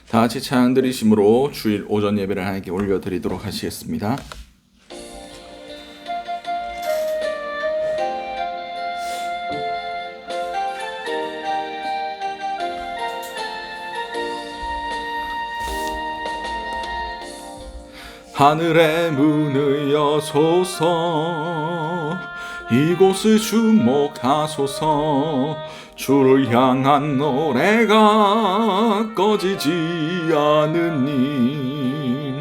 다 같이 찬양 드리심으로 주일 오전 예배를 하나님께 올려드리도록 하시겠습니다. 하늘의 문을 여소서, 이곳을 주목하소서. 주를 향한 노래가 꺼지지 않으니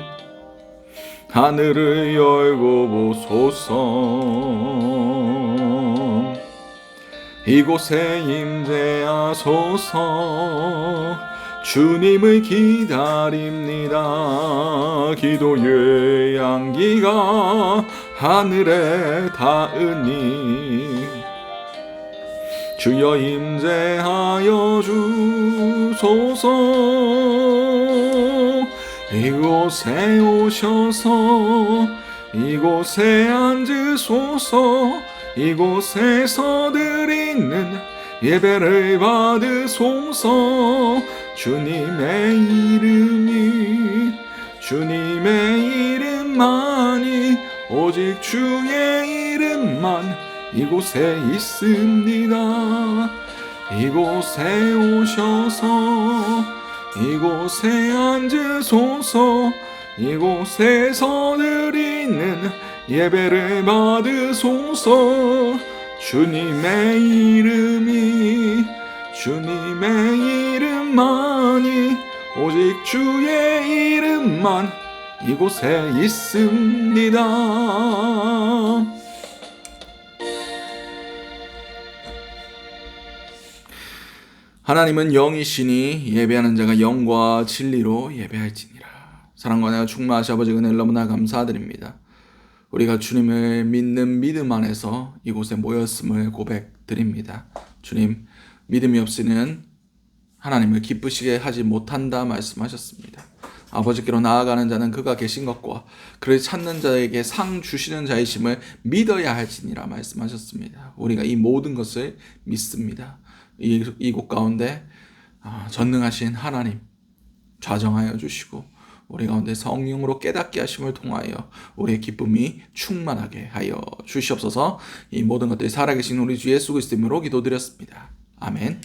하늘을 열고 보소서. 이곳에 임재하소서. 주님을 기다립니다. 기도의 향기가 하늘에 닿으니 주여 임재하여 주소서. 이곳에 오셔서 이곳에 앉으소서. 이곳에서 드리는 예배를 받으소서. 주님의 이름만이 오직 주의 이름만 이곳에 있습니다. 이곳에 오셔서 이곳에 앉으소서. 이곳에서 드리는 예배를 받으소서. 주님의 이름만이 오직 주의 이름만 이곳에 있습니다. 하나님은 영이시니 예배하는 자가 영과 진리로 예배할지니라. 사랑과 내가 충만하신 아버지 은혜를 너무나 감사드립니다. 우리가 주님을 믿는 믿음 안에서 이곳에 모였음을 고백드립니다. 주님, 믿음이 없이는 하나님을 기쁘시게 하지 못한다 말씀하셨습니다. 아버지께로 나아가는 자는 그가 계신 것과 그를 찾는 자에게 상 주시는 자이심을 믿어야 할지니라 말씀하셨습니다. 우리가 이 모든 것을 믿습니다. 이곳 가운데 전능하신 하나님 좌정하여 주시고 우리 가운데 성령으로 깨닫게 하심을 통하여 우리의 기쁨이 충만하게 하여 주시옵소서. 이 모든 것들이 살아계신 우리 주 예수 그리스도 이름으로 기도드렸습니다. 아멘.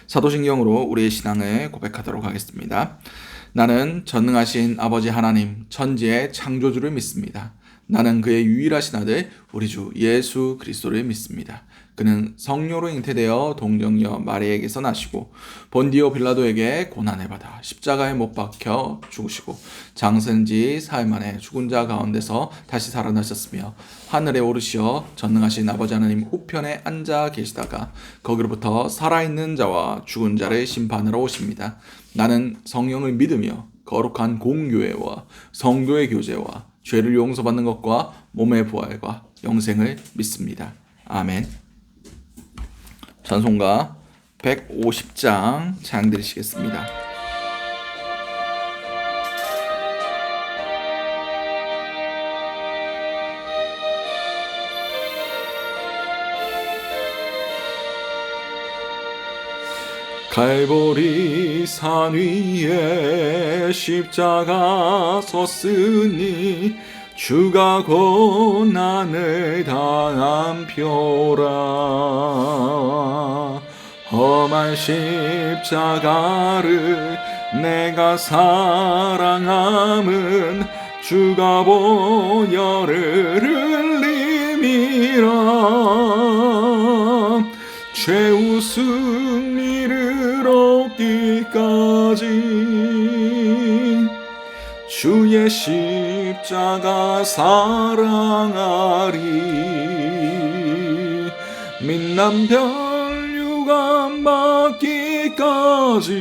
사도신경으로 우리의 신앙을 고백하도록 하겠습니다. 나는 전능하신 아버지 하나님 천지의 창조주를 믿습니다. 나는 그의 유일하신 아들 우리 주 예수 그리스도를 믿습니다. 그는 성령으로 잉태되어 동정녀 마리아에게서 나시고 본디오 빌라도에게 고난을 받아 십자가에 못 박혀 죽으시고 장생지 사흘 만에 죽은 자 가운데서 다시 살아나셨으며 하늘에 오르시어 전능하신 아버지 하나님 우편에 앉아 계시다가 거기로부터 살아있는 자와 죽은 자를 심판하러 오십니다. 나는 성령을 믿으며 거룩한 공교회와 성도의 교제와 죄를 용서받는 것과 몸의 부활과 영생을 믿습니다. 아멘. 찬송가 150장 찬양 드리시겠습니다. 갈보리 산 위에 십자가 섰으니 주가 고난을 당한 표라. 험한 십자가를 내가 사랑함은 주가 보혈을 흘림이라. 죄웃음 이를 얻기까지 주의 십자가 사랑하리. 민남별 유감 받기까지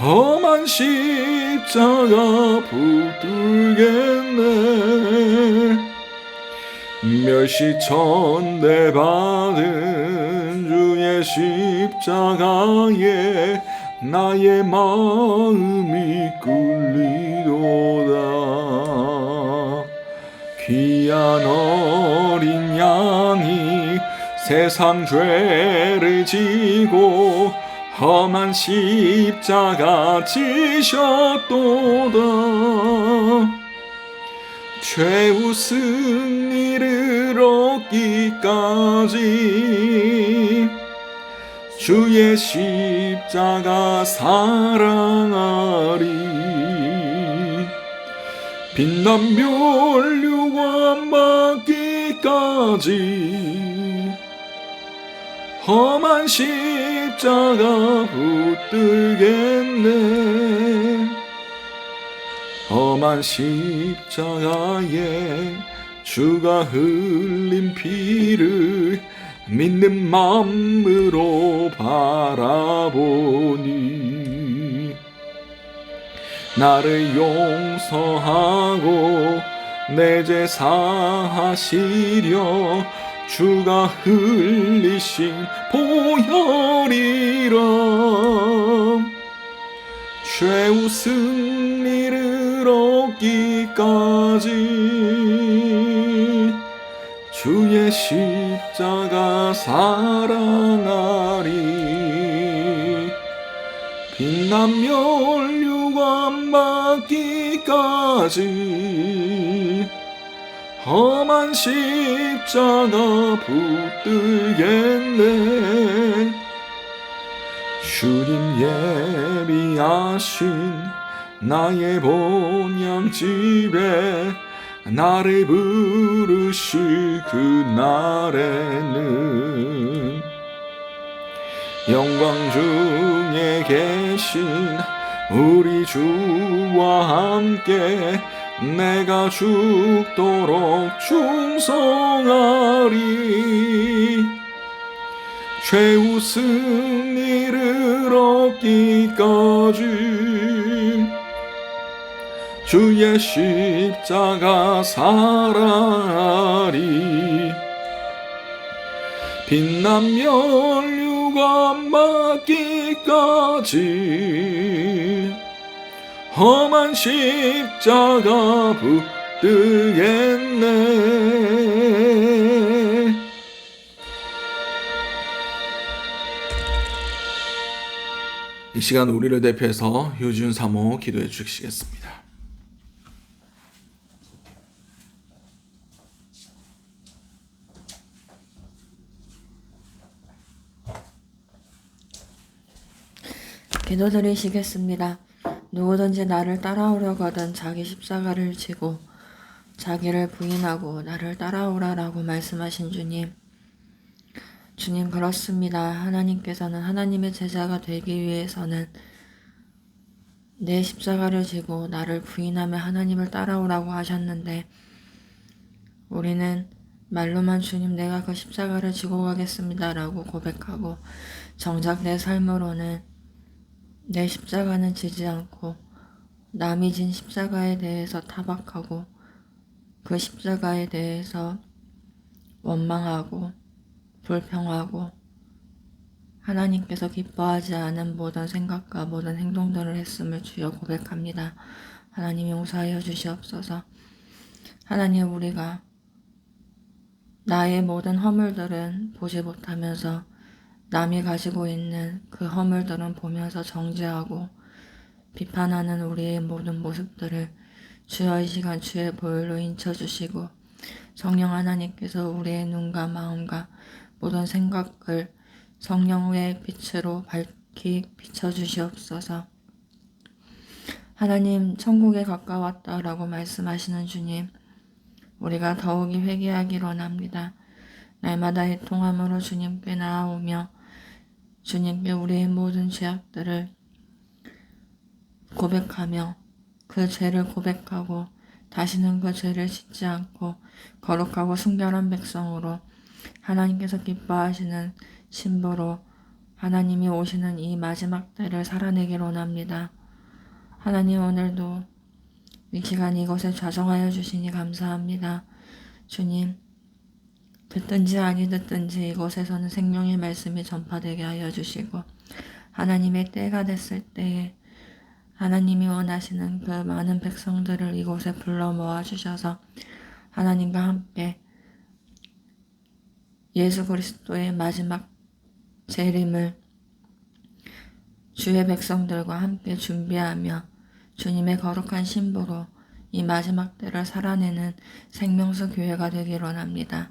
험한 십자가 붙들겠네. 멸시천대 받은 주의 십자가에 나의 마음이 끌리도다. 귀한 어린 양이 세상 죄를 지고 험한 십자가 지셨도다. 최후 승리를 얻기까지 주의 십자가 사랑하리. 빛난 멸류관 받기까지 험한 십자가 붙들겠네. 험한 십자가에 주가 흘린 피를 믿는 마음으로 바라보니 나를 용서하고 내 죄 사하시려 주가 흘리신 보혈이라. 최후 승리를 얻기까지 주의 십자가 사랑하리. 빛난 멸류관 받기까지 험한 십자가 붙들겠네. 주님 예비하신 나의 본향집에 나를 부르실 그날에는 영광 중에 계신 우리 주와 함께 내가 죽도록 충성하리. 최후 승리를 얻기까지 주의 십자가 사랑하리. 빛난 멸류관 받기까지 험한 십자가 붙들겠네. 이 시간 우리를 대표해서 유지훈 사모 기도해 주시겠습니다. 기도드리시겠습니다. 누구든지 나를 따라오려거든 자기 십자가를 지고 자기를 부인하고 나를 따라오라라고 말씀하신 주님. 주님, 그렇습니다. 하나님께서는 하나님의 제자가 되기 위해서는 내 십자가를 지고 나를 부인하며 하나님을 따라오라고 하셨는데, 우리는 말로만 주님 내가 그 십자가를 지고 가겠습니다 라고 고백하고 정작 내 삶으로는 내 십자가는 지지 않고 남이 진 십자가에 대해서 타박하고 그 십자가에 대해서 원망하고 불평하고 하나님께서 기뻐하지 않은 모든 생각과 모든 행동들을 했음을 주여 고백합니다. 하나님 용서하여 주시옵소서. 하나님, 우리가 나의 모든 허물들은 보지 못하면서 남이 가지고 있는 그 허물들은 보면서 정죄하고 비판하는 우리의 모든 모습들을 주여 이 시간 주의 보혈로 인쳐주시고 성령 하나님께서 우리의 눈과 마음과 모든 생각을 성령의 빛으로 밝히 비춰주시옵소서. 하나님, 천국에 가까웠다라고 말씀하시는 주님, 우리가 더욱이 회개하기를 원합니다. 날마다 애통함으로 주님께 나아오며 주님께 우리의 모든 죄악들을 고백하며 그 죄를 고백하고 다시는 그 죄를 짓지 않고 거룩하고 순결한 백성으로 하나님께서 기뻐하시는 신부로 하나님이 오시는 이 마지막 때를 살아내기를 원합니다. 하나님, 오늘도 이 시간 이곳에 좌정하여 주시니 감사합니다. 주님, 듣든지 아니 듣든지 이곳에서는 생명의 말씀이 전파되게 하여 주시고 하나님의 때가 됐을 때에 하나님이 원하시는 그 많은 백성들을 이곳에 불러 모아주셔서 하나님과 함께 예수 그리스도의 마지막 재림을 주의 백성들과 함께 준비하며 주님의 거룩한 신부로 이 마지막 때를 살아내는 생명수 교회가 되기를 원합니다.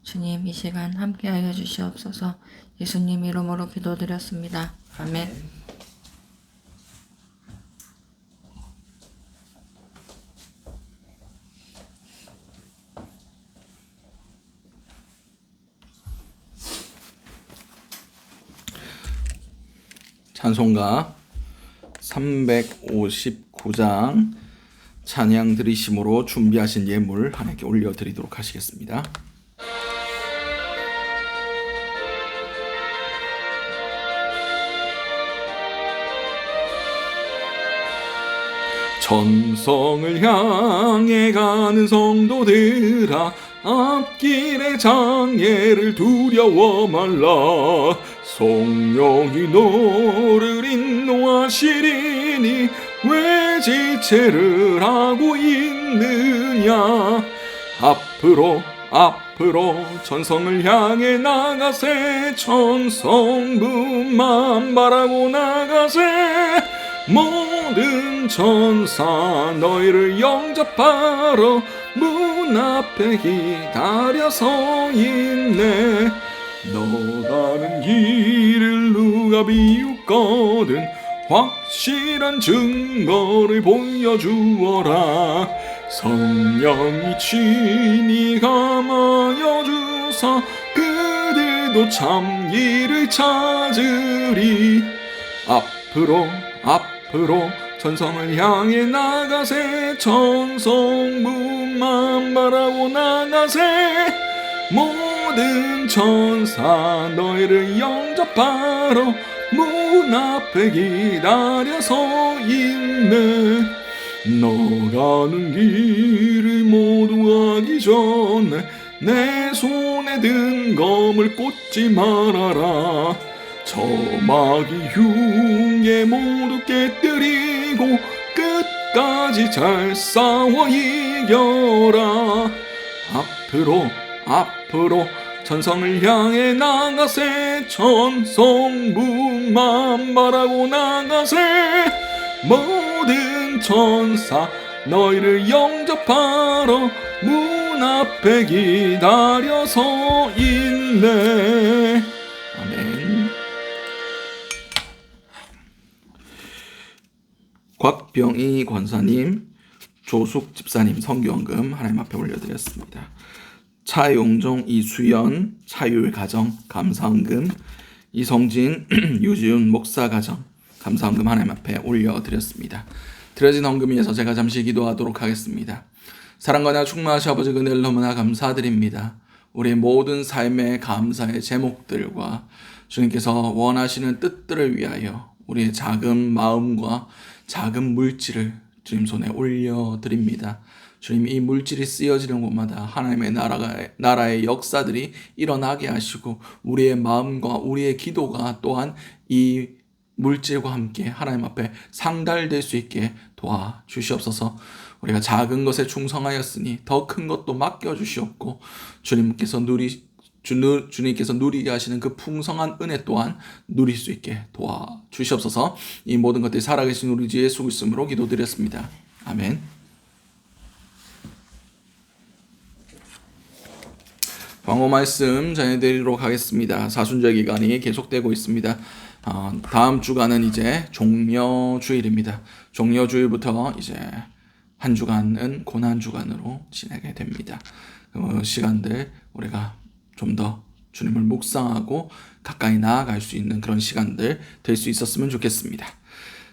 주님, 이 시간 함께하여 주시옵소서. 예수님 이름으로 기도드렸습니다. 아멘. 찬송가 359장 찬양 드리심으로 준비하신 예물 하나님께 올려드리도록 하시겠습니다. 천성을 향해 가는 성도들아, 앞길의 장애를 두려워 말라. 성령이 너를 인도하시리니 왜 지체를 하고 있느냐. 앞으로 천성을 향해 나가세. 천성문만 바라고 나가세. 모든 천사 너희를 영접하러 문 앞에 기다려 서 있네. 너 가는 길을 누가 비웃거든 확실한 증거를 보여주어라. 성령이 친히 감하여 주사 그들도 참 길을 찾으리. 앞으로 천성을 향해 나가세. 천성문만 바라고 나가세. 모든 천사 너희를 영접하러 문 앞에 기다려 서 있네. 너 가는 길을 모두 하기 전에 내 손에 든 검을 꽂지 말아라. 저 마귀 흉에 모두 깨뜨리고 끝까지 잘 싸워 이겨라. 앞으로 천성을 향해 나가세. 천성문만 바라고 나가세. 모든 천사 너희를 영접하러 문 앞에 기다려 서 있네. 아멘. 곽병희 권사님, 조숙 집사님 성교원금 하나님 앞에 올려드렸습니다. 차용종, 이수연, 차율 가정 감사헌금, 이성진, 유지훈 목사 가정 감사헌금 하나님 앞에 올려드렸습니다. 드려진 헌금 위해서 제가 잠시 기도하도록 하겠습니다. 사랑과 나 충만하신 아버지 은혜를 너무나 감사드립니다. 우리의 모든 삶의 감사의 제목들과 주님께서 원하시는 뜻들을 위하여 우리의 작은 마음과 작은 물질을 주님 손에 올려드립니다. 주님, 이 물질이 쓰여지는 곳마다 하나님의 나라의 역사들이 일어나게 하시고 우리의 마음과 우리의 기도가 또한 이 물질과 함께 하나님 앞에 상달될 수 있게 도와주시옵소서. 우리가 작은 것에 충성하였으니 더 큰 것도 맡겨주시옵고 주님께서 누리게 하시는 그 풍성한 은혜 또한 누릴 수 있게 도와주시옵소서. 이 모든 것들이 살아계신 우리 주 예수 그리스도로 기도드렸습니다. 아멘. 광고 말씀 전해드리도록 하겠습니다. 사순절 기간이 계속되고 있습니다. 다음 주간은 이제 종려주일입니다. 종려주일부터 이제 한 주간은 고난주간으로 지내게 됩니다. 그 시간들 우리가 좀 더 주님을 묵상하고 가까이 나아갈 수 있는 그런 시간들 될 수 있었으면 좋겠습니다.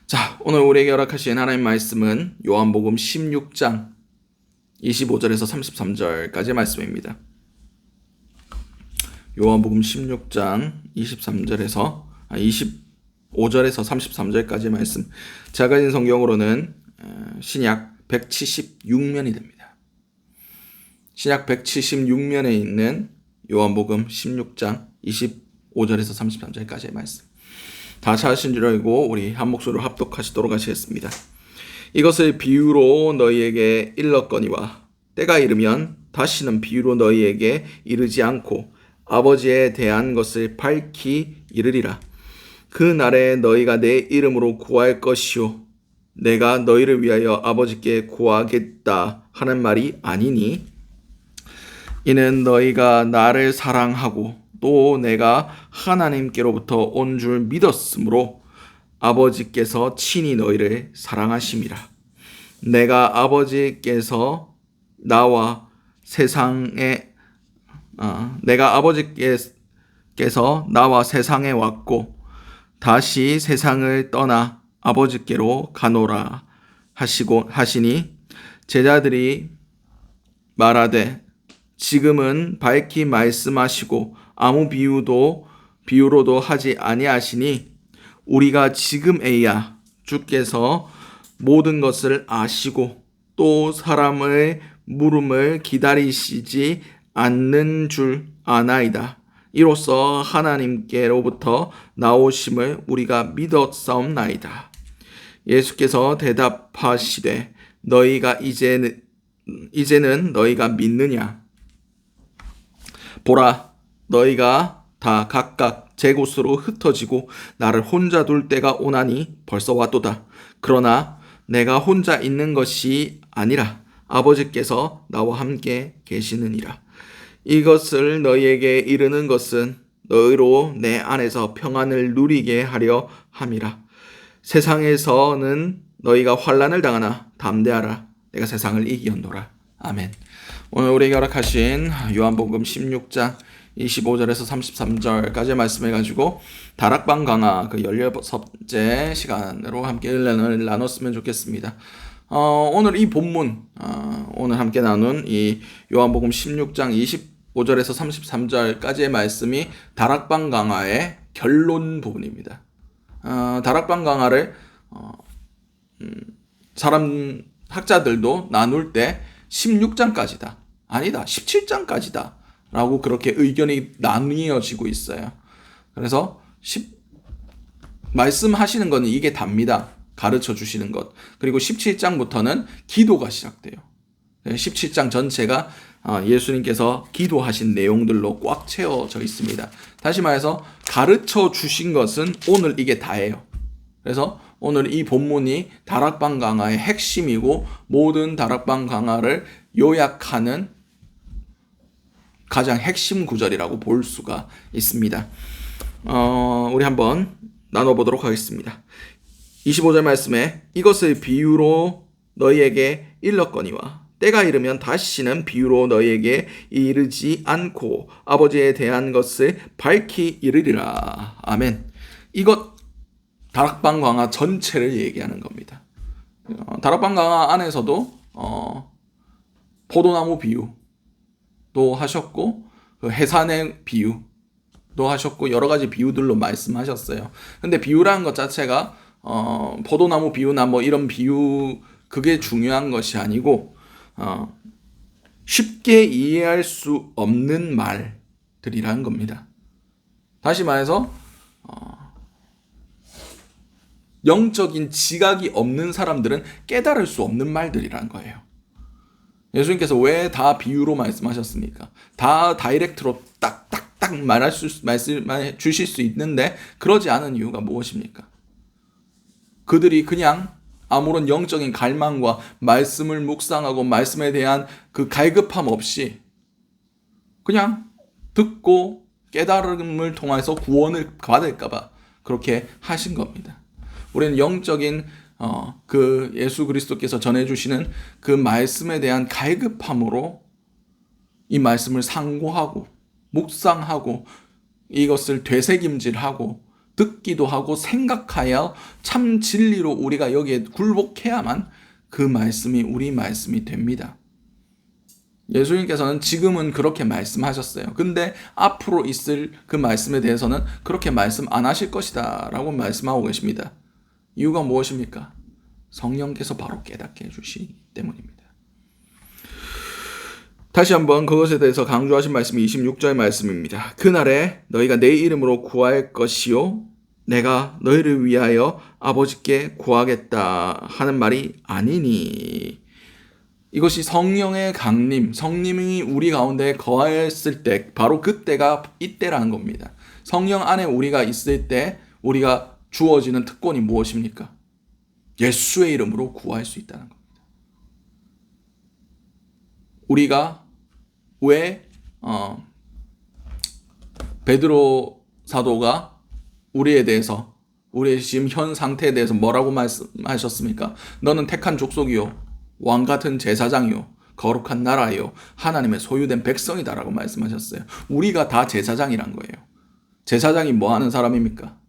자, 오늘 우리에게 허락하신 하나님 말씀은 요한복음 16장 25절에서 33절까지의 말씀입니다. 요한복음 16장 25절에서 33절까지의 말씀. 제가 가진 성경으로는 신약 176면이 됩니다. 신약 176면에 있는 요한복음 16장 25절에서 33절까지의 말씀. 다 찾으신 줄 알고 우리 한 목소리로 합독하시도록 하시겠습니다. 이것을 비유로 너희에게 일렀거니와 때가 이르면 다시는 비유로 너희에게 이르지 않고 아버지에 대한 것을 밝히 이르리라. 그 날에 너희가 내 이름으로 구할 것이요 내가 너희를 위하여 아버지께 구하겠다 하는 말이 아니니 이는 너희가 나를 사랑하고 또 내가 하나님께로부터 온 줄 믿었으므로 아버지께서 친히 너희를 사랑하심이라. 내가 아버지께서 나와 세상에 왔고 다시 세상을 떠나 아버지께로 가노라 하시니 제자들이 말하되 지금은 밝히 말씀하시고 아무 비유로도 하지 아니하시니 우리가 지금에야 주께서 모든 것을 아시고 또 사람의 물음을 기다리시지 않는 줄 아나이다. 이로써 하나님께로부터 나오심을 우리가 믿었사옵나이다. 예수께서 대답하시되 너희가 이제는 너희가 믿느냐? 보라, 너희가 다 각각 제 곳으로 흩어지고 나를 혼자 둘 때가 오나니 벌써 왔도다. 그러나 내가 혼자 있는 것이 아니라 아버지께서 나와 함께 계시느니라. 이것을 너희에게 이르는 것은 너희로 내 안에서 평안을 누리게 하려 함이라. 세상에서는 너희가 환난을 당하나 담대하라. 내가 세상을 이기었노라. 아멘. 오늘 우리에게 허락하신 요한복음 16장 25절에서 33절까지의 말씀을 가지고 다락방 강화 그 16번째 시간으로 함께 나눴으면 좋겠습니다. 오늘 이 본문, 오늘 함께 나눈 이 요한복음 16장 25절에서 33절까지의 말씀이 다락방 강화의 결론 부분입니다. 다락방 강화를 학자들도 나눌 때 16장까지다. 아니다. 17장까지다. 라고 그렇게 의견이 나뉘어지고 있어요. 그래서 말씀하시는 거는 이게 답니다. 가르쳐 주시는 것. 그리고 17장부터는 기도가 시작돼요. 17장 전체가 예수님께서 기도하신 내용들로 꽉 채워져 있습니다. 다시 말해서 가르쳐 주신 것은 오늘 이게 다예요. 그래서 오늘 이 본문이 다락방 강화의 핵심이고 모든 다락방 강화를 요약하는 가장 핵심 구절이라고 볼 수가 있습니다. 우리 한번 나눠보도록 하겠습니다. 25절 말씀에 이것을 비유로 너희에게 일렀거니와 때가 이르면 다시는 비유로 너희에게 이르지 않고 아버지에 대한 것을 밝히 이르리라. 아멘. 이것 다락방 강화 전체를 얘기하는 겁니다. 다락방 강화 안에서도 포도나무 비유도 하셨고 그 해산의 비유도 하셨고 여러 가지 비유들로 말씀하셨어요. 근데 비유라는 것 자체가 포도나무 비유나 뭐 이런 비유 그게 중요한 것이 아니고 쉽게 이해할 수 없는 말들이라는 겁니다. 다시 말해서 영적인 지각이 없는 사람들은 깨달을 수 없는 말들이라는 거예요. 예수님께서 왜 다 비유로 말씀하셨습니까? 다 다이렉트로 딱딱딱 말씀해 주실 수 있는데 그러지 않은 이유가 무엇입니까? 그들이 그냥 아무런 영적인 갈망과 말씀을 묵상하고 말씀에 대한 그 갈급함 없이 그냥 듣고 깨달음을 통해서 구원을 받을까봐 그렇게 하신 겁니다. 우리는 영적인 그 예수 그리스도께서 전해주시는 그 말씀에 대한 갈급함으로 이 말씀을 상고하고 묵상하고 이것을 되새김질하고 듣기도 하고 생각하여 참 진리로 우리가 여기에 굴복해야만 그 말씀이 우리 말씀이 됩니다. 예수님께서는 지금은 그렇게 말씀하셨어요. 근데 앞으로 있을 그 말씀에 대해서는 그렇게 말씀 안 하실 것이다 라고 말씀하고 계십니다. 이유가 무엇입니까? 성령께서 바로 깨닫게 해주시기 때문입니다. 다시 한번 그것에 대해서 강조하신 말씀이 26절 말씀입니다. 그날에 너희가 내 이름으로 구할 것이요 내가 너희를 위하여 아버지께 구하겠다 하는 말이 아니니. 이것이 성령의 강림, 성령이 우리 가운데 거하였을 때 바로 그때가 이때라는 겁니다. 성령 안에 우리가 있을 때 우리가 주어지는 특권이 무엇입니까? 예수의 이름으로 구할 수 있다는 겁니다. 우리가 왜 베드로 사도가 우리에 대해서, 우리의 지금 현 상태에 대해서 뭐라고 말씀하셨습니까? 너는 택한 족속이요, 왕같은 제사장이요, 거룩한 나라요, 하나님의 소유된 백성이다라고 말씀하셨어요. 우리가 다 제사장이란 거예요. 제사장이 뭐 하는 사람입니까?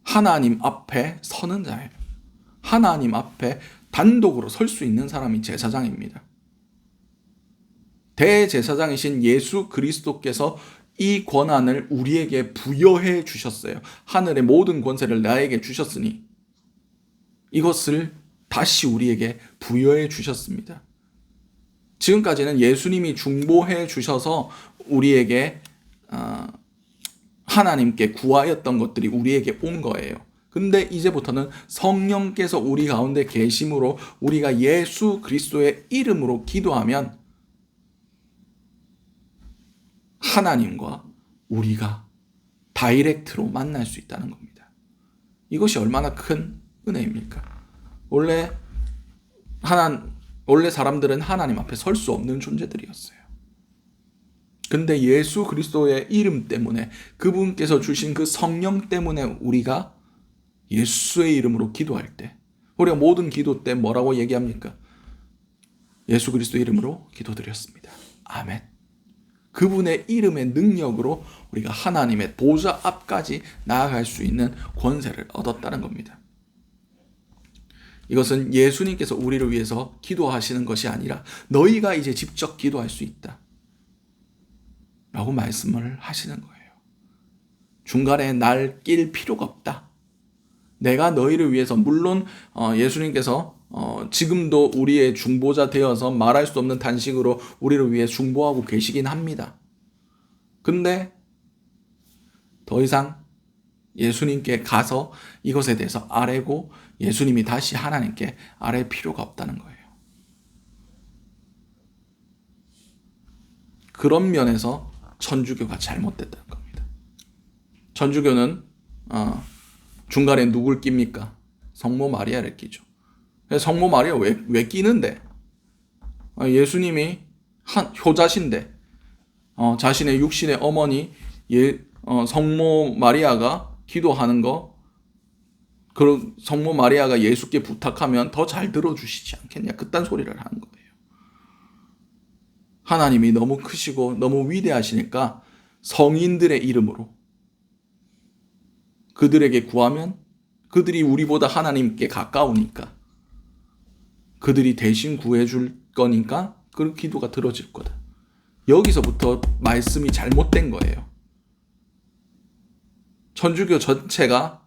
하나님 앞에 서는 자예요. 하나님 앞에 단독으로 설 수 있는 사람이 제사장입니다. 대제사장이신 예수 그리스도께서 이 권한을 우리에게 부여해 주셨어요. 하늘의 모든 권세를 나에게 주셨으니 이것을 다시 우리에게 부여해 주셨습니다. 지금까지는 예수님이 중보해 주셔서 우리에게 하나님께 구하였던 것들이 우리에게 온 거예요. 근데 이제부터는 성령께서 우리 가운데 계심으로 우리가 예수 그리스도의 이름으로 기도하면 하나님과 우리가 다이렉트로 만날 수 있다는 겁니다. 이것이 얼마나 큰 은혜입니까? 원래 사람들은 하나님 앞에 설 수 없는 존재들이었어요. 근데 예수 그리스도의 이름 때문에, 그분께서 주신 그 성령 때문에 우리가 예수의 이름으로 기도할 때, 우리가 모든 기도 때 뭐라고 얘기합니까? 예수 그리스도 이름으로 기도드렸습니다. 아멘. 그분의 이름의 능력으로 우리가 하나님의 보좌 앞까지 나아갈 수 있는 권세를 얻었다는 겁니다. 이것은 예수님께서 우리를 위해서 기도하시는 것이 아니라 너희가 이제 직접 기도할 수 있다 라고 말씀을 하시는 거예요. 중간에 날 낄 필요가 없다. 내가 너희를 위해서, 물론 예수님께서 지금도 우리의 중보자 되어서 말할 수 없는 단식으로 우리를 위해 중보하고 계시긴 합니다. 근데 더 이상 예수님께 가서 이것에 대해서 아뢰고 예수님이 다시 하나님께 아뢰 필요가 없다는 거예요. 그런 면에서 천주교가 잘못됐다는 겁니다. 천주교는 중간에 누굴 낍니까? 성모 마리아를 끼죠. 성모 마리아 왜 끼는데? 예수님이 효자신데 자신의 육신의 어머니 성모 마리아가 기도하는 거, 그 성모 마리아가 예수께 부탁하면 더 잘 들어주시지 않겠냐, 그딴 소리를 하는 거예요. 하나님이 너무 크시고 너무 위대하시니까 성인들의 이름으로 그들에게 구하면 그들이 우리보다 하나님께 가까우니까 그들이 대신 구해줄 거니까 그 기도가 들어질 거다. 여기서부터 말씀이 잘못된 거예요. 천주교 전체가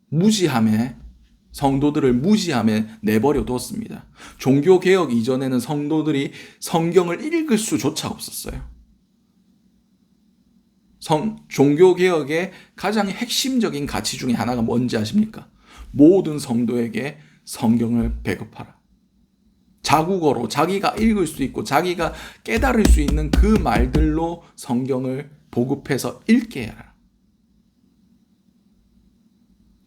무지함에, 성도들을 무지함에 내버려 두었습니다. 종교개혁 이전에는 성도들이 성경을 읽을 수조차 없었어요. 종교개혁의 가장 핵심적인 가치 중에 하나가 뭔지 아십니까? 모든 성도에게 성경을 배급하라. 자국어로 자기가 읽을 수 있고 자기가 깨달을 수 있는 그 말들로 성경을 보급해서 읽게 해라.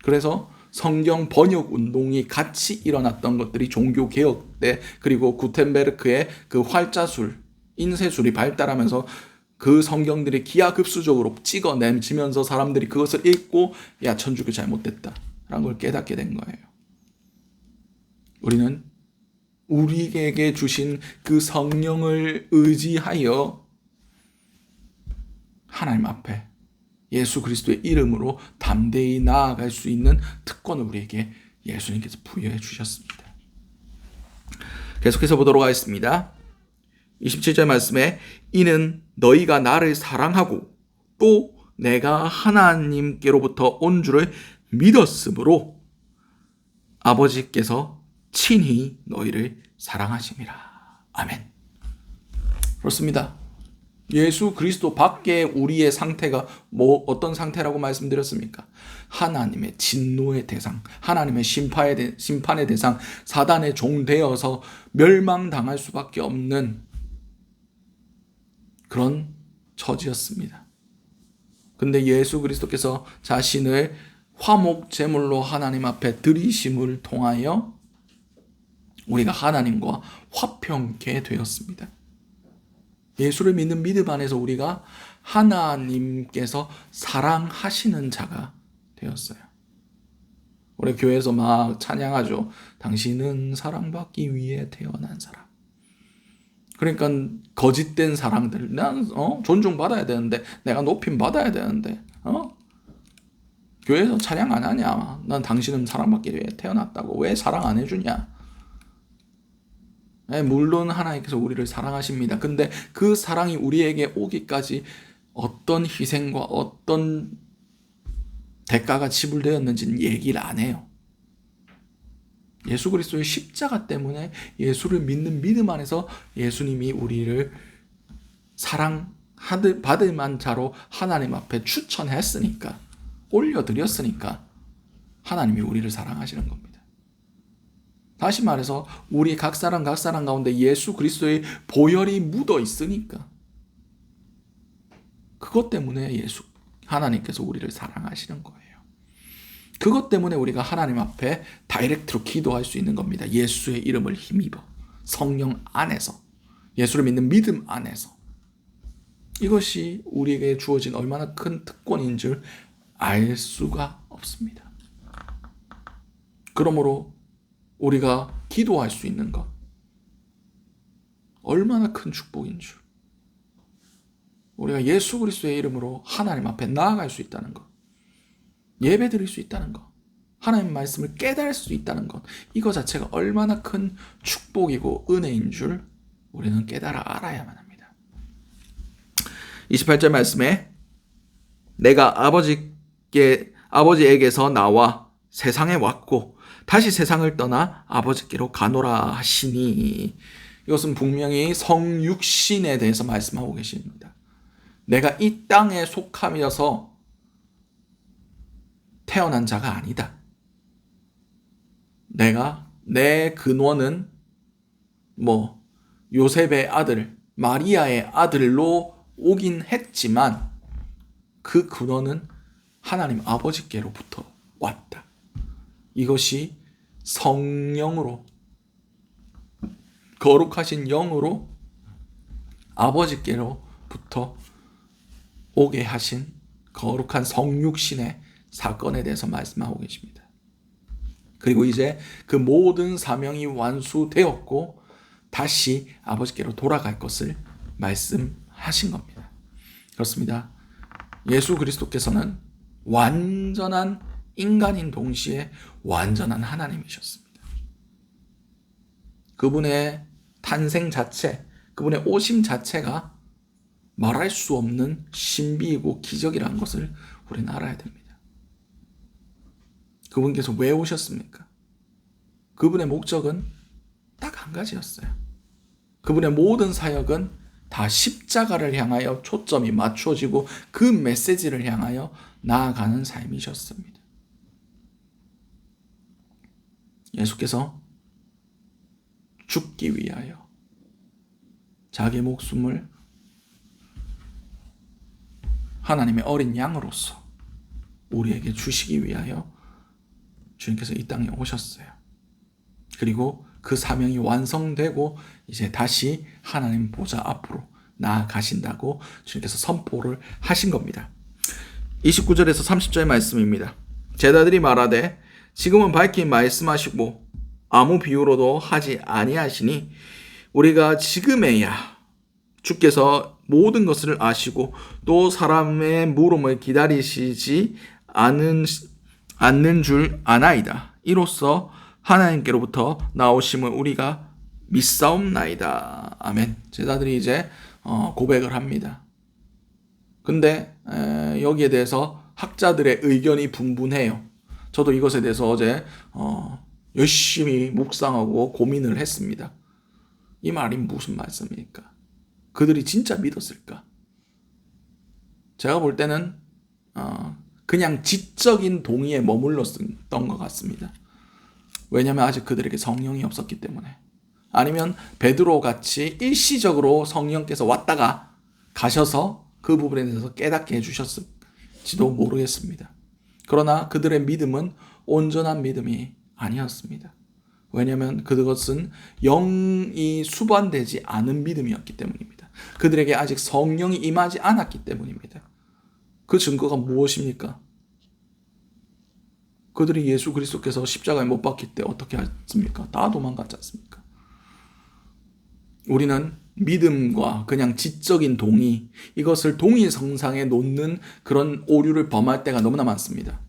그래서 성경 번역 운동이 같이 일어났던 것들이 종교개혁 때, 그리고 구텐베르크의 그 활자술, 인쇄술이 발달하면서 그 성경들이 기하급수적으로 찍어내지면서 사람들이 그것을 읽고 야, 천주교 잘못됐다 라는 걸 깨닫게 된 거예요. 우리는 우리에게 주신 그 성령을 의지하여 하나님 앞에 예수 그리스도의 이름으로 담대히 나아갈 수 있는 특권을 우리에게 예수님께서 부여해 주셨습니다. 계속해서 보도록 하겠습니다. 27절 말씀에 이는 너희가 나를 사랑하고 또 내가 하나님께로부터 온 줄을 믿었으므로 아버지께서 친히 너희를 사랑하심이라. 아멘. 그렇습니다. 예수 그리스도 밖에 우리의 상태가 어떤 상태라고 말씀드렸습니까? 하나님의 진노의 대상, 하나님의 심판의 대상, 사단의 종 되어서 멸망당할 수밖에 없는 그런 처지였습니다. 근데 예수 그리스도께서 자신을 화목 제물로 하나님 앞에 드리심을 통하여 우리가 하나님과 화평케 되었습니다. 예수를 믿는 믿음 안에서 우리가 하나님께서 사랑하시는 자가 되었어요. 우리 교회에서 막 찬양하죠. 당신은 사랑받기 위해 태어난 사람. 그러니까 거짓된 사랑들, 난 존중받아야 되는데, 내가 높임 받아야 되는데, 교회에서 찬양 안 하냐? 난 당신은 사랑받기 위해 태어났다고. 왜 사랑 안 해주냐? 물론 하나님께서 우리를 사랑하십니다. 근데 그 사랑이 우리에게 오기까지 어떤 희생과 어떤 대가가 지불되었는지는 얘기를 안 해요. 예수 그리스도의 십자가 때문에 예수를 믿는 믿음 안에서 예수님이 우리를 사랑받을 만자로 하나님 앞에 추천했으니까, 올려드렸으니까 하나님이 우리를 사랑하시는 겁니다. 다시 말해서 우리 각 사람 가운데 예수 그리스도의 보혈이 묻어 있으니까, 그것 때문에 하나님께서 우리를 사랑하시는 거예요. 그것 때문에 우리가 하나님 앞에 다이렉트로 기도할 수 있는 겁니다. 예수의 이름을 힘입어 성령 안에서, 예수를 믿는 믿음 안에서. 이것이 우리에게 주어진 얼마나 큰 특권인 줄 알 수가 없습니다. 그러므로 우리가 기도할 수 있는 것, 얼마나 큰 축복인 줄. 우리가 예수 그리스도의 이름으로 하나님 앞에 나아갈 수 있다는 것, 예배 드릴 수 있다는 것, 하나님 말씀을 깨달을 수 있다는 것, 이거 자체가 얼마나 큰 축복이고 은혜인 줄 우리는 깨달아 알아야만 합니다. 28절 말씀에 내가 아버지에게서 나와 세상에 왔고 다시 세상을 떠나 아버지께로 가노라 하시니, 이것은 분명히 성육신에 대해서 말씀하고 계십니다. 내가 이 땅에 속하여서 태어난 자가 아니다. 내 근원은 요셉의 아들, 마리아의 아들로 오긴 했지만 그 근원은 하나님 아버지께로부터 왔다. 이것이 성령으로, 거룩하신 영으로 아버지께로부터 오게 하신 거룩한 성육신의 사건에 대해서 말씀하고 계십니다. 그리고 이제 그 모든 사명이 완수되었고 다시 아버지께로 돌아갈 것을 말씀하신 겁니다. 그렇습니다. 예수 그리스도께서는 완전한 인간인 동시에 완전한 하나님이셨습니다. 그분의 탄생 자체, 그분의 오심 자체가 말할 수 없는 신비이고 기적이라는 것을 우리는 알아야 됩니다. 그분께서 왜 오셨습니까? 그분의 목적은 딱 한 가지였어요. 그분의 모든 사역은 다 십자가를 향하여 초점이 맞춰지고 그 메시지를 향하여 나아가는 삶이셨습니다. 예수께서 죽기 위하여 자기 목숨을 하나님의 어린 양으로서 우리에게 주시기 위하여 주님께서 이 땅에 오셨어요. 그리고 그 사명이 완성되고 이제 다시 하나님 보좌 앞으로 나아가신다고 주님께서 선포를 하신 겁니다. 29절에서 30절의 말씀입니다. 제자들이 말하되 지금은 밝히 말씀하시고 아무 비유로도 하지 아니하시니 우리가 지금에야 주께서 모든 것을 아시고 또 사람의 물음을 기다리시지 않는 줄 아나이다. 이로써 하나님께로부터 나오심을 우리가 믿사옵나이다. 아멘. 제자들이 이제 고백을 합니다. 근데 여기에 대해서 학자들의 의견이 분분해요. 저도 이것에 대해서 어제 열심히 묵상하고 고민을 했습니다. 이 말이 무슨 말씀입니까? 그들이 진짜 믿었을까? 제가 볼 때는 그냥 지적인 동의에 머물렀던 것 같습니다. 왜냐하면 아직 그들에게 성령이 없었기 때문에. 아니면 베드로 같이 일시적으로 성령께서 왔다가 가셔서 그 부분에 대해서 깨닫게 해주셨을 있었을지도 모르겠습니다. 그러나 그들의 믿음은 온전한 믿음이 아니었습니다. 왜냐하면 그것은 영이 수반되지 않은 믿음이었기 때문입니다. 그들에게 아직 성령이 임하지 않았기 때문입니다. 그 증거가 무엇입니까? 그들이 예수 그리스도께서 십자가에 못 박힐 때 어떻게 했습니까? 다 도망갔지 않습니까? 우리는 믿음과 그냥 지적인 동의, 이것을 동의성상에 놓는 그런 오류를 범할 때가 너무나 많습니다.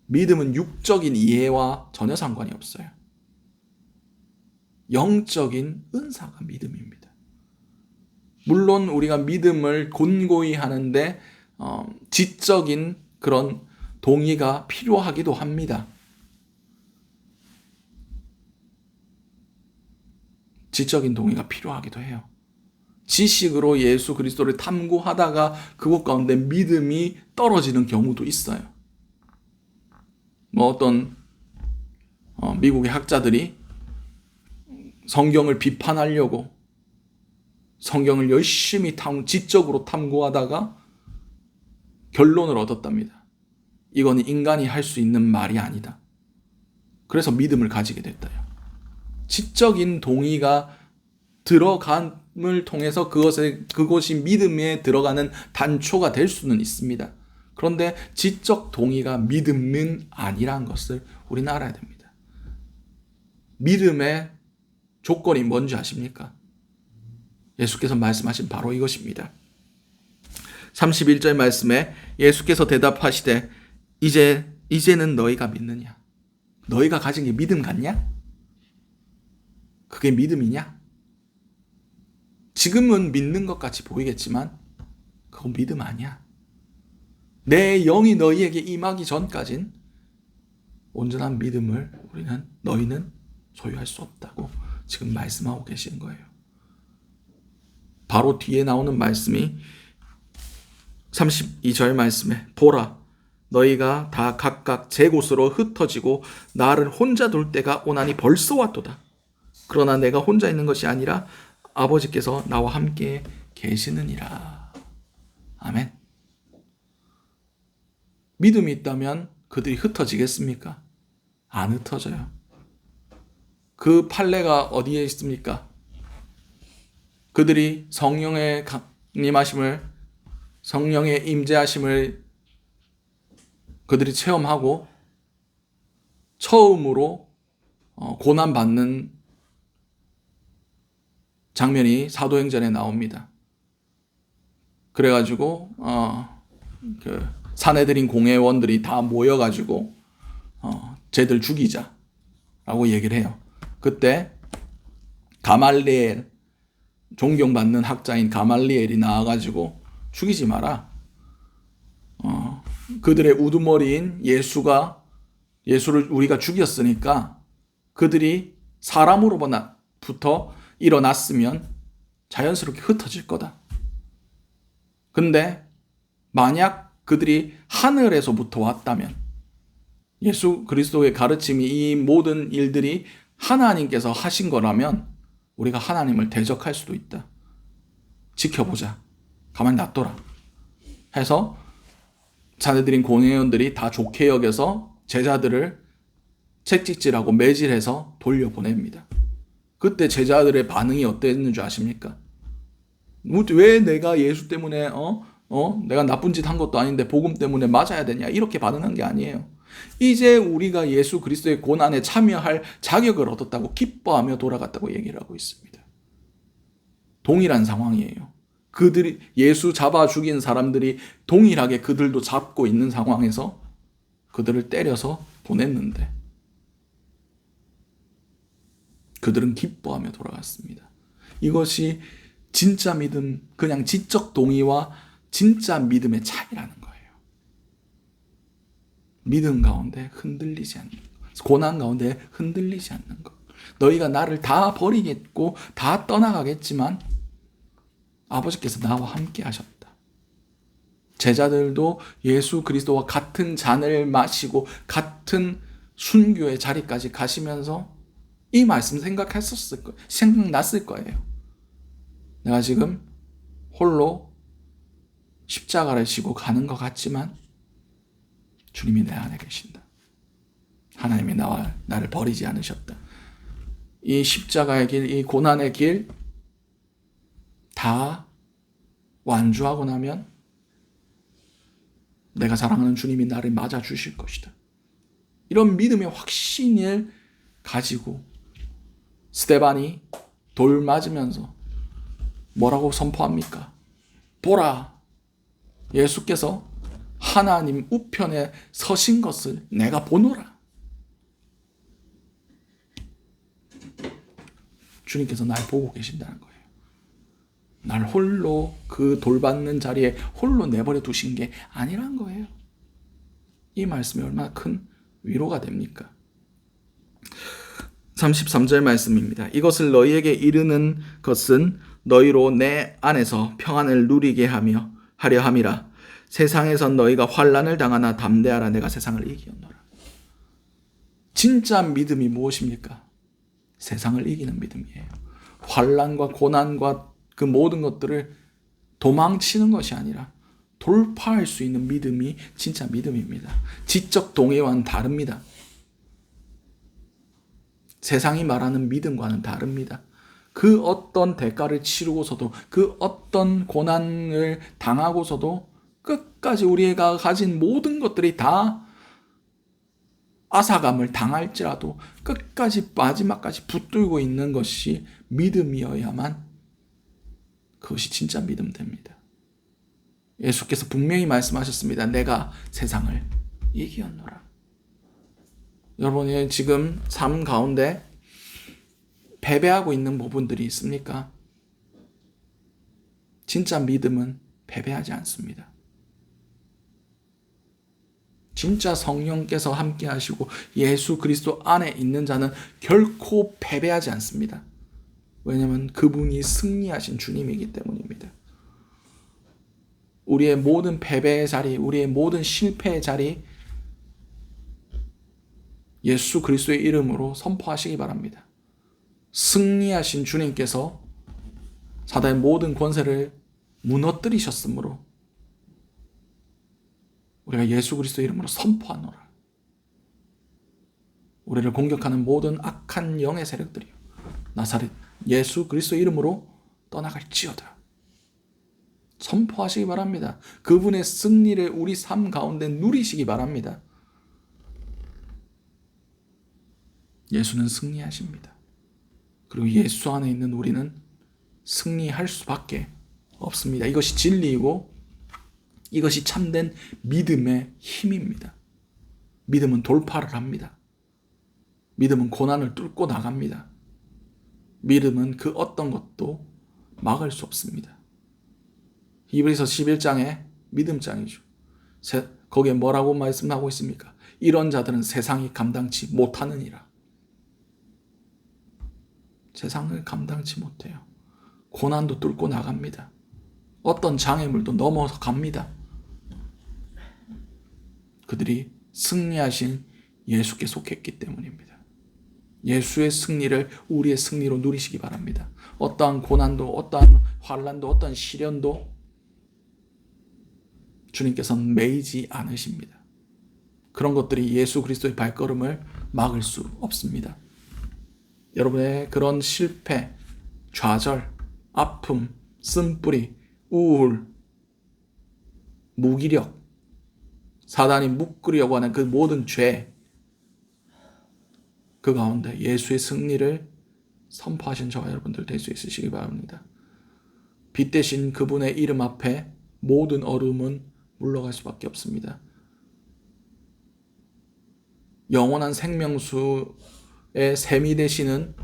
믿음은 육적인 이해와 전혀 상관이 없어요. 영적인 은사가 믿음입니다. 물론 우리가 믿음을 곤고히 하는데 지적인 그런 동의가 필요하기도 합니다. 지적인 동의가 필요하기도 해요. 지식으로 예수 그리스도를 탐구하다가 그것 가운데 믿음이 떨어지는 경우도 있어요. 어떤 미국의 학자들이 성경을 비판하려고 성경을 열심히 지적으로 탐구하다가 결론을 얻었답니다. 이건 인간이 할 수 있는 말이 아니다. 그래서 믿음을 가지게 됐다요. 지적인 동의가 들어감을 통해서 그것이 믿음에 들어가는 단초가 될 수는 있습니다. 그런데 지적 동의가 믿음은 아니라는 것을 우리는 알아야 됩니다. 믿음의 조건이 뭔지 아십니까? 예수께서 말씀하신 바로 이것입니다. 31절 말씀에 예수께서 대답하시되 이제는 너희가 믿느냐? 너희가 가진 게 믿음 같냐? 그게 믿음이냐? 지금은 믿는 것 같이 보이겠지만 그건 믿음 아니야. 내 영이 너희에게 임하기 전까진 온전한 믿음을 너희는 소유할 수 없다고 지금 말씀하고 계시는 거예요. 바로 뒤에 나오는 말씀이 32절 말씀에 보라 너희가 다 각각 제 곳으로 흩어지고 나를 혼자 둘 때가 오나니 벌써 왔도다. 그러나 내가 혼자 있는 것이 아니라 아버지께서 나와 함께 계시느니라. 아멘. 믿음이 있다면 그들이 흩어지겠습니까? 안 흩어져요. 그 판례가 어디에 있습니까? 그들이 성령의 성령의 임재하심을 그들이 체험하고 처음으로 고난받는 장면이 사도행전에 나옵니다. 그래가지고 그 사내들인 공회원들이 다 모여가지고 쟤들 죽이자라고 얘기를 해요. 그때 가말리엘, 존경받는 학자인 가말리엘이 나와가지고 죽이지 마라. 그들의 우두머리인 예수를 우리가 죽였으니까 그들이 사람으로부터 일어났으면 자연스럽게 흩어질 거다. 근데 만약 그들이 하늘에서부터 왔다면 예수 그리스도의 가르침이 이 모든 일들이 하나님께서 하신 거라면 우리가 하나님을 대적할 수도 있다. 지켜보자. 가만히 놔둬라. 해서 자네들인 공회원들이 다 좋게 여겨서 제자들을 채찍질하고 매질해서 돌려보냅니다. 그때 제자들의 반응이 어땠는 줄 아십니까? 왜 내가 예수 때문에 내가 나쁜 짓 한 것도 아닌데 복음 때문에 맞아야 되냐? 이렇게 반응한 게 아니에요. 이제 우리가 예수 그리스도의 고난에 참여할 자격을 얻었다고 기뻐하며 돌아갔다고 얘기를 하고 있습니다. 동일한 상황이에요. 그들이 예수 잡아 죽인 사람들이 동일하게 그들도 잡고 있는 상황에서 그들을 때려서 보냈는데 그들은 기뻐하며 돌아갔습니다. 이것이 진짜 믿음, 그냥 지적 동의와 진짜 믿음의 차이라는 거예요. 믿음 가운데 흔들리지 않는 것, 고난 가운데 흔들리지 않는 것. 너희가 나를 다 버리겠고 다 떠나가겠지만 아버지께서 나와 함께 하셨다. 제자들도 예수 그리스도와 같은 잔을 마시고 같은 순교의 자리까지 가시면서 이 말씀 생각났을 거예요. 내가 지금 홀로 십자가를 지고 가는 것 같지만 주님이 내 안에 계신다. 하나님이 나를 버리지 않으셨다. 이 십자가의 길, 이 고난의 길 다 완주하고 나면 내가 사랑하는 주님이 나를 맞아 주실 것이다. 이런 믿음의 확신을 가지고 스데반이 돌 맞으면서 뭐라고 선포합니까? 보라, 예수께서 하나님 우편에 서신 것을 내가 보노라. 주님께서 날 보고 계신다는 거예요. 날 홀로 그 돌받는 자리에 홀로 내버려 두신 게 아니란 거예요. 이 말씀이 얼마나 큰 위로가 됩니까? 33절 말씀입니다. 이것을 너희에게 이르는 것은 너희로 내 안에서 평안을 누리게 하려 함이라. 세상에선 너희가 환난을 당하나 담대하라. 내가 세상을 이기었노라. 진짜 믿음이 무엇입니까? 세상을 이기는 믿음이에요. 환난과 고난과 그 모든 것들을 도망치는 것이 아니라 돌파할 수 있는 믿음이 진짜 믿음입니다. 지적 동의와는 다릅니다. 세상이 말하는 믿음과는 다릅니다. 그 어떤 대가를 치르고서도 그 어떤 고난을 당하고서도 끝까지 우리가 가진 모든 것들이 다 아사감을 당할지라도 끝까지 마지막까지 붙들고 있는 것이 믿음이어야만 그것이 진짜 믿음 됩니다. 예수께서 분명히 말씀하셨습니다. 내가 세상을 이기었노라. 여러분이 지금 삶 가운데 패배하고 있는 부분들이 있습니까? 진짜 믿음은 패배하지 않습니다. 진짜 성령께서 함께 하시고 예수 그리스도 안에 있는 자는 결코 패배하지 않습니다. 왜냐하면 그분이 승리하신 주님이기 때문입니다. 우리의 모든 패배의 자리, 우리의 모든 실패의 자리, 예수 그리스도의 이름으로 선포하시기 바랍니다. 승리하신 주님께서 사단의 모든 권세를 무너뜨리셨으므로 우리가 예수 그리스도의 이름으로 선포하노라. 우리를 공격하는 모든 악한 영의 세력들이요, 나사렛 예수 그리스도의 이름으로 떠나갈지어다. 선포하시기 바랍니다. 그분의 승리를 우리 삶 가운데 누리시기 바랍니다. 예수는 승리하십니다. 그리고 예수 안에 있는 우리는 승리할 수밖에 없습니다. 이것이 진리이고 이것이 참된 믿음의 힘입니다. 믿음은 돌파를 합니다. 믿음은 고난을 뚫고 나갑니다. 믿음은 그 어떤 것도 막을 수 없습니다. 히브리서 11장에 믿음장이죠. 거기에 뭐라고 말씀하고 있습니까? 이런 자들은 세상이 감당치 못하느니라. 세상을 감당치 못해요. 고난도 뚫고 나갑니다. 어떤 장애물도 넘어서 갑니다. 그들이 승리하신 예수께 속했기 때문입니다. 예수의 승리를 우리의 승리로 누리시기 바랍니다. 어떠한 고난도, 어떠한 환난도, 어떠한 시련도 주님께서는 매이지 않으십니다. 그런 것들이 예수 그리스도의 발걸음을 막을 수 없습니다. 여러분의 그런 실패, 좌절, 아픔, 쓴뿌리, 우울, 무기력, 사단이 묶으려고 하는 그 모든 죄, 그 가운데 예수의 승리를 선포하신 저와 여러분들 될 수 있으시기 바랍니다. 빛 대신 그분의 이름 앞에 모든 어려움은 물러갈 수밖에 없습니다. 영원한 생명수의 샘이 되시는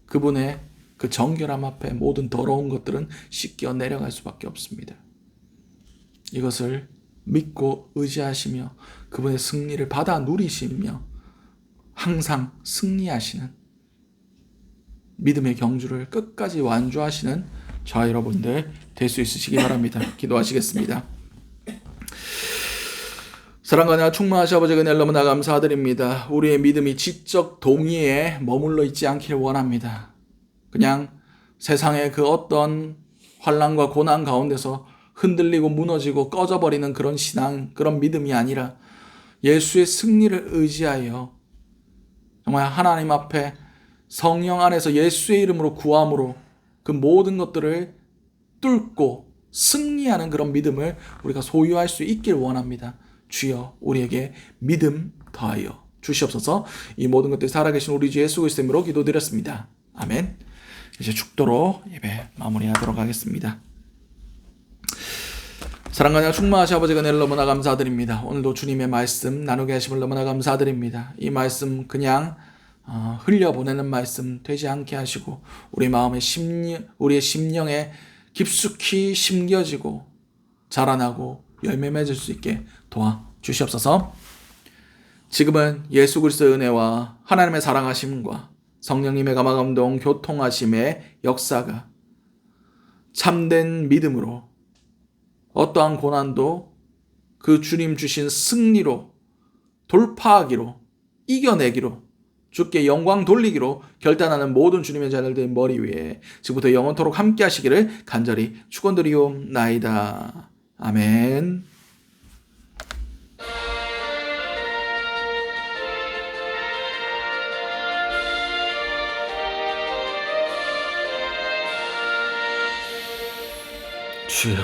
그분의 그 정결함 앞에 모든 더러운 것들은 씻겨 내려갈 수밖에 없습니다. 이것을 믿고 의지하시며 그분의 승리를 받아 누리시며 항상 승리하시는 믿음의 경주를 끝까지 완주하시는 저와 여러분들 될 수 있으시기 바랍니다. 기도하시겠습니다. 사랑과 은혜가 충만하신 아버지 은혜를 너무나 감사드립니다. 우리의 믿음이 지적 동의에 머물러 있지 않기를 원합니다. 그냥 세상의 그 어떤 환난과 고난 가운데서 흔들리고 무너지고 꺼져버리는 그런 신앙, 그런 믿음이 아니라 예수의 승리를 의지하여 정말 하나님 앞에 성령 안에서 예수의 이름으로 구함으로 그 모든 것들을 뚫고 승리하는 그런 믿음을 우리가 소유할 수 있길 원합니다. 주여 우리에게 믿음 더하여 주시옵소서. 이 모든 것들 살아계신 우리 주 예수 그리스도의 이름으로 기도드렸습니다. 아멘. 이제 축도로 예배 마무리하도록 하겠습니다. 사랑과 은혜가 충만하신 아버지 은혜를 너무나 감사드립니다. 오늘도 주님의 말씀 나누게 하심을 너무나 감사드립니다. 이 말씀 그냥 흘려보내는 말씀 되지 않게 하시고 우리 마음의 우리의 심령에 깊숙이 심겨지고 자라나고 열매 맺을 수 있게 도와주시옵소서. 지금은 예수 그리스도의 은혜와 하나님의 사랑하심과 성령님의 감화감동 교통하심의 역사가 참된 믿음으로 어떠한 고난도 그 주님 주신 승리로 돌파하기로 이겨내기로 주께 영광 돌리기로 결단하는 모든 주님의 자녀들의 머리 위에 지금부터 영원토록 함께 하시기를 간절히 축원드리옵나이다. 아멘. 주여